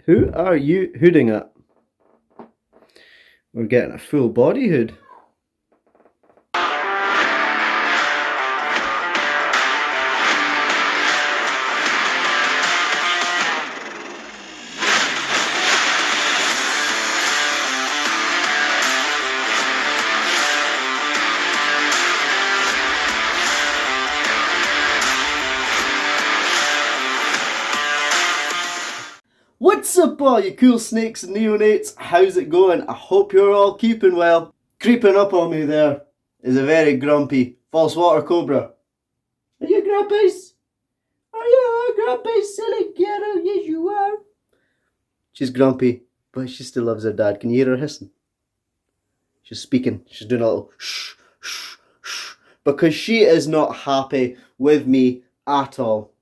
Who are you hooding at? We're getting a full body hood. What's up all you cool snakes and neonates? How's it going? I hope you're all keeping well. Creeping up on me there is a very grumpy false water cobra. Are you grumpies? Are you a grumpy silly kiddo? Yes you are. She's grumpy, but she still loves her dad. Can you hear her hissing? She's speaking. She's doing a little shh, shh, shh. Because she is not happy with me at all.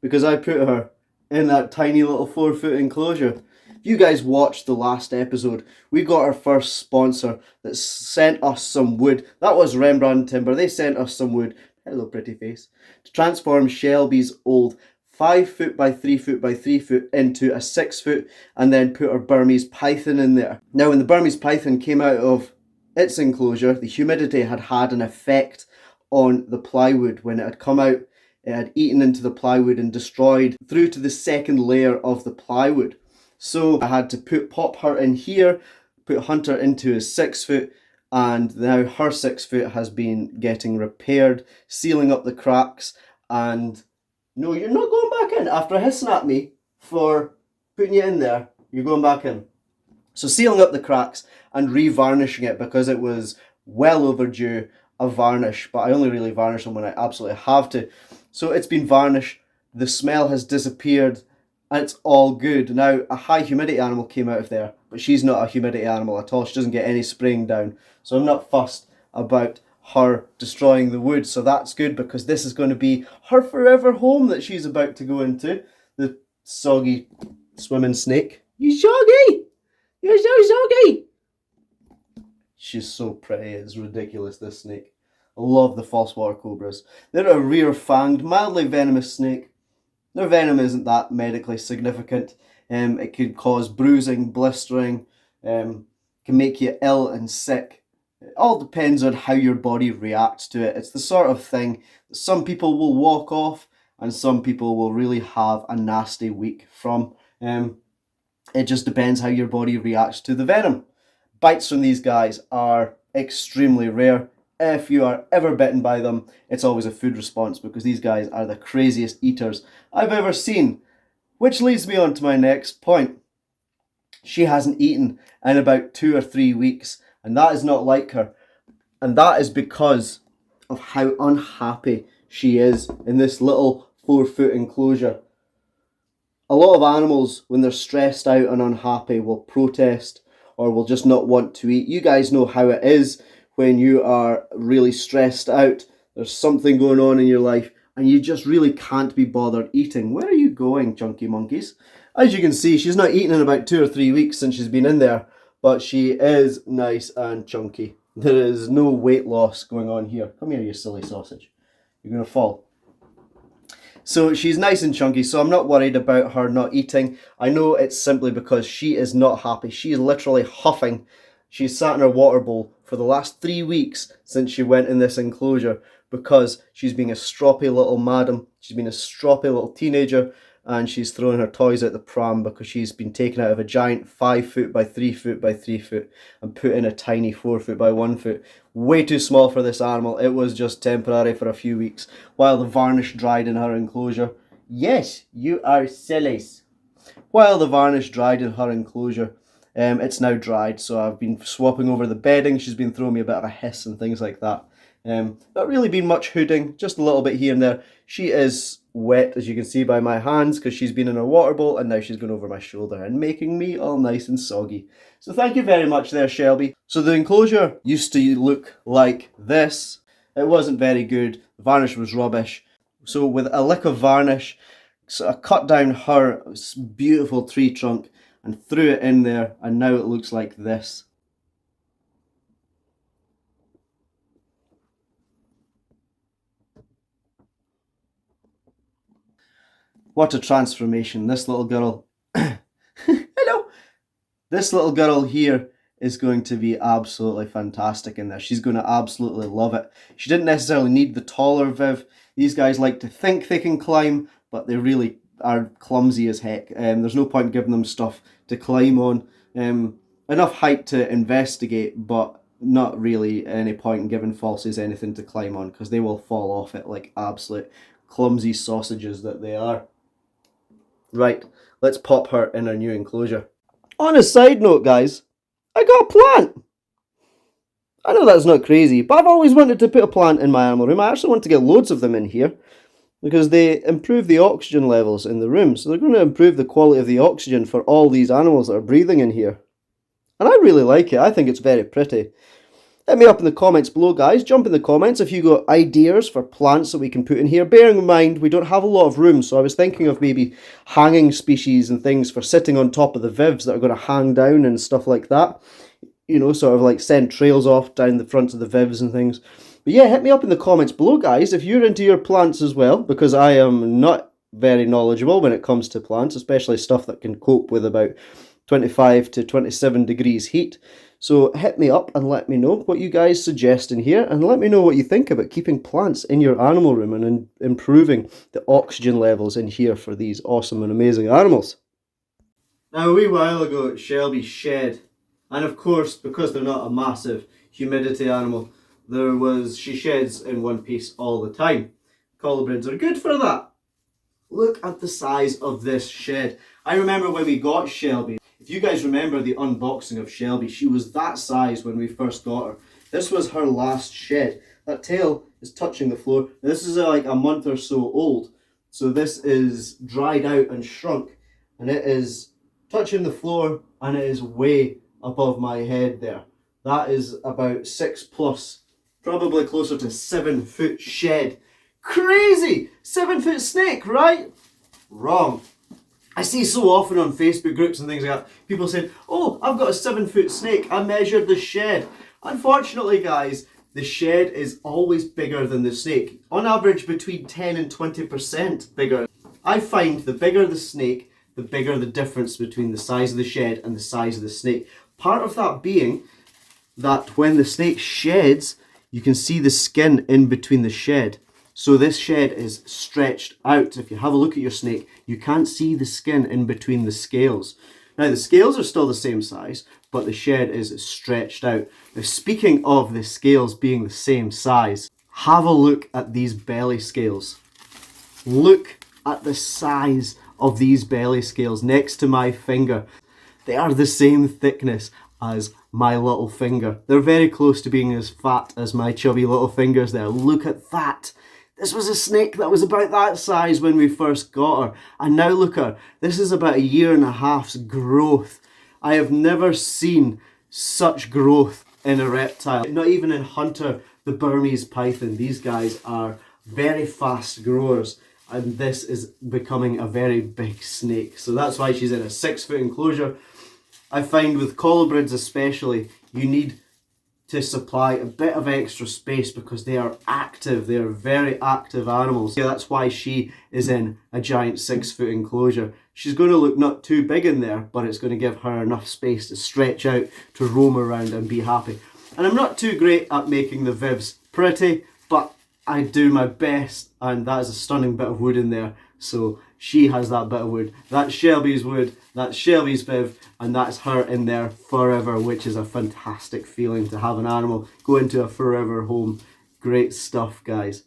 Because I put her in that tiny little 4-foot enclosure. If you guys watched the last episode, we got our first sponsor that sent us some wood. That was Rembrandt Timber. They sent us some wood. Hello, pretty face. To transform Shelby's old 5-foot by 3-foot by 3-foot into a 6-foot, and then put our Burmese python in there. Now, when the Burmese python came out of its enclosure, the humidity had an effect on the plywood. When it had come out, it had eaten into the plywood and destroyed through to the second layer of the plywood. So I had to pop her in here, put Hunter into a 6-foot, and now her 6-foot has been getting repaired, sealing up the cracks. And no, you're not going back in. After hissing at me for putting you in there, you're going back in. So sealing up the cracks and re-varnishing it because it was well overdue a varnish, but I only really varnish them when I absolutely have to. So it's been varnished, the smell has disappeared, and it's all good. Now, a high humidity animal came out of there, but she's not a humidity animal at all. She doesn't get any spraying down. So I'm not fussed about her destroying the wood. So that's good, because this is going to be her forever home that she's about to go into. The soggy swimming snake. You soggy! You're so soggy! She's so pretty, it's ridiculous, this snake. I love the false water cobras. They're a rear-fanged, mildly venomous snake. Their venom isn't that medically significant. It could cause bruising, blistering, can make you ill and sick. It all depends on how your body reacts to it. It's the sort of thing that some people will walk off and some people will really have a nasty week from. It just depends how your body reacts to the venom. Bites from these guys are extremely rare. If you are ever bitten by them, it's always a food response, because these guys are the craziest eaters I've ever seen. Which leads me on to my next point. She hasn't eaten in about 2 or 3 weeks, and that is not like her. And that is because of how unhappy she is in this little 4-foot enclosure. A lot of animals, when they're stressed out and unhappy, will protest or will just not want to eat. You guys know how it is when you are really stressed out. There's something going on in your life and you just really can't be bothered eating. Where are you going, chunky monkeys? As you can see, she's not eaten in about 2 or 3 weeks since she's been in there, but she is nice and chunky. There is no weight loss going on here. Come here, you silly sausage. You're going to fall. So she's nice and chunky, so I'm not worried about her not eating. I know it's simply because she is not happy. She's literally huffing. She's sat in her water bowl for the last 3 weeks since she went in this enclosure, because she's being a stroppy little madam. She's been a stroppy little teenager, and she's throwing her toys out the pram because she's been taken out of a giant 5-foot by 3-foot by 3-foot and put in a tiny 4-foot by 1-foot. Way too small for this animal. It was just temporary for a few weeks while the varnish dried in her enclosure. Yes, you are sillies. While the varnish dried in her enclosure, it's now dried, so I've been swapping over the bedding. She's been throwing me a bit of a hiss and things like that. Not really been much hooding, just a little bit here and there. She is wet, as you can see by my hands, because she's been in her water bowl and now she's gone over my shoulder and making me all nice and soggy. So thank you very much there, Shelby. So the enclosure used to look like this. It wasn't very good. The varnish was rubbish. So with a lick of varnish, so I cut down her beautiful tree trunk and threw it in there, and now it looks like this. What a transformation. This little girl Hello. This little girl here is going to be absolutely fantastic in this. She's going to absolutely love it. She didn't necessarily need the taller Viv. These guys like to think they can climb, but they really are clumsy as heck. There's no point giving them stuff to climb on. Enough height to investigate, but not really any point in giving falsies anything to climb on, because they will fall off it like absolute clumsy sausages that they are. Right, let's pop her in her new enclosure. On a side note, guys, I got a plant. I know that's not crazy, but I've always wanted to put a plant in my animal room. I actually want to get loads of them in here because they improve the oxygen levels in the room. So they're going to improve the quality of the oxygen for all these animals that are breathing in here. And I really like it. I think it's very pretty. Hit me up in the comments below, guys. Jump in the comments if you got ideas for plants that we can put in here. Bearing in mind, we don't have a lot of room, so I was thinking of maybe hanging species and things for sitting on top of the Vivs that are going to hang down and stuff like that. You know, sort of like send trails off down the fronts of the Vivs and things. But yeah, hit me up in the comments below, guys, if you're into your plants as well, because I am not very knowledgeable when it comes to plants, especially stuff that can cope with about 25 to 27 degrees heat. So hit me up and let me know what you guys suggest in here, and let me know what you think about keeping plants in your animal room and improving the oxygen levels in here for these awesome and amazing animals. Now, a wee while ago, Shelby shed, and of course, because they're not a massive humidity animal, she sheds in one piece all the time. Colubrids are good for that. Look at the size of this shed. I remember when we got Shelby. If you guys remember the unboxing of Shelby, she was that size when we first got her. This was her last shed. That tail is touching the floor. This is like a month or so old. So this is dried out and shrunk. And it is touching the floor, and it is way above my head there. That is about 6+, probably closer to 7-foot shed. Crazy! 7-foot snake, right? Wrong. I see so often on Facebook groups and things like that, people saying, oh, I've got a 7-foot snake, I measured the shed. Unfortunately, guys, the shed is always bigger than the snake. On average, between 10 and 20% bigger. I find the bigger the snake, the bigger the difference between the size of the shed and the size of the snake. Part of that being that when the snake sheds, you can see the skin in between the shed. So this shed is stretched out. If you have a look at your snake, you can't see the skin in between the scales. Now the scales are still the same size, but the shed is stretched out. Now speaking of the scales being the same size, have a look at these belly scales. Look at the size of these belly scales next to my finger. They are the same thickness as my little finger. They're very close to being as fat as my chubby little fingers there. Look at that. This was a snake that was about that size when we first got her. And now look at her. This is about 1.5 years growth. I have never seen such growth in a reptile. Not even in Hunter, the Burmese python. These guys are very fast growers. And this is becoming a very big snake. So that's why she's in a 6-foot enclosure. I find with colubrids especially, you need to supply a bit of extra space because they are active. They are very active animals. Yeah, that's why she is in a giant 6-foot enclosure. She's going to look not too big in there, but it's going to give her enough space to stretch out, to roam around and be happy. And I'm not too great at making the Vivs pretty, but I do my best, and that is a stunning bit of wood in there. So she has that bit of wood. That's Shelby's wood, that's Shelby's Viv, and that's her in there forever, which is a fantastic feeling to have an animal go into a forever home. Great stuff, guys.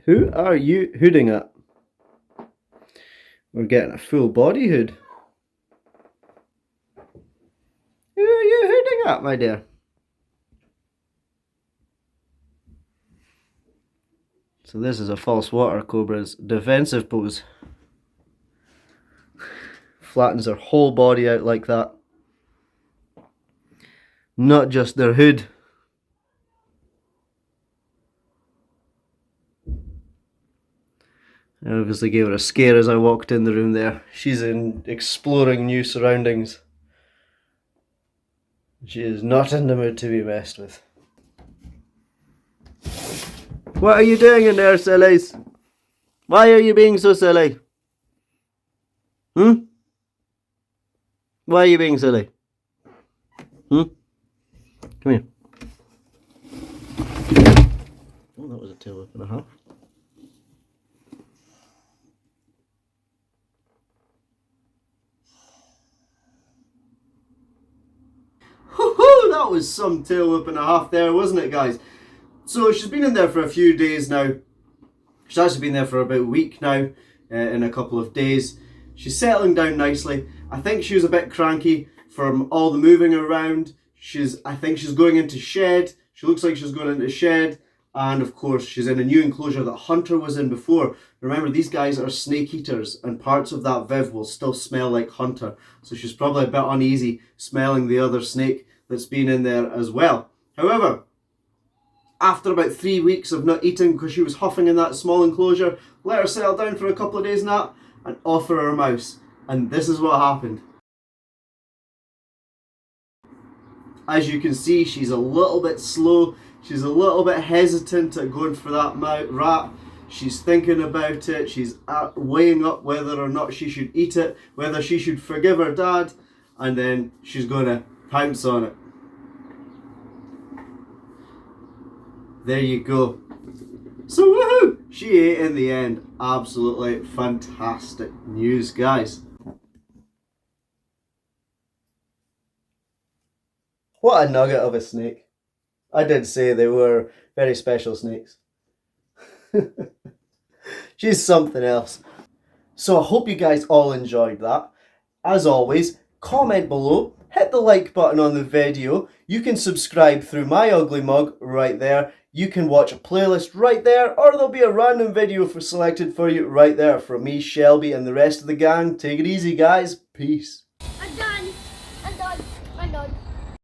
Who are you hooding at? We're getting a full body hood. Who are you hooding at, my dear? So this is a false water cobra's defensive pose. Flattens her whole body out like that. not just their hood. I obviously gave her a scare as I walked in the room there. She's exploring new surroundings. She is not in the mood to be messed with. What are you doing in there, sillies? Why are you being so silly? Why are you being silly? Come here. Oh, that was a tail whip and a half. That was some tail whip and a half there, wasn't it, guys? So she's been in there for a few days now. She's actually been there for about a week now, in a couple of days. She's settling down nicely. I think she was a bit cranky from all the moving around. I think she's going into shed. She looks like she's going into shed. And of course, she's in a new enclosure that Hunter was in before. Remember, these guys are snake eaters, and parts of that Viv will still smell like Hunter. So she's probably a bit uneasy smelling the other snake that's been in there as well. However, after about 3 weeks of not eating because she was huffing in that small enclosure, let her settle down for a couple of days and that, and offer her a mouse. And this is what happened. As you can see, she's a little bit slow. She's a little bit hesitant at going for that rat. She's thinking about it. She's weighing up whether or not she should eat it, whether she should forgive her dad, and then she's going to pounce on it. There you go. So woohoo! She ate in the end. Absolutely fantastic news, guys. What a nugget of a snake. I did say they were very special snakes. She's something else. So I hope you guys all enjoyed that. As always, comment below, hit the like button on the video. You can subscribe through my ugly mug right there. You can watch a playlist right there, or there'll be a random video selected for you right there from me, Shelby, and the rest of the gang. Take it easy, guys. Peace.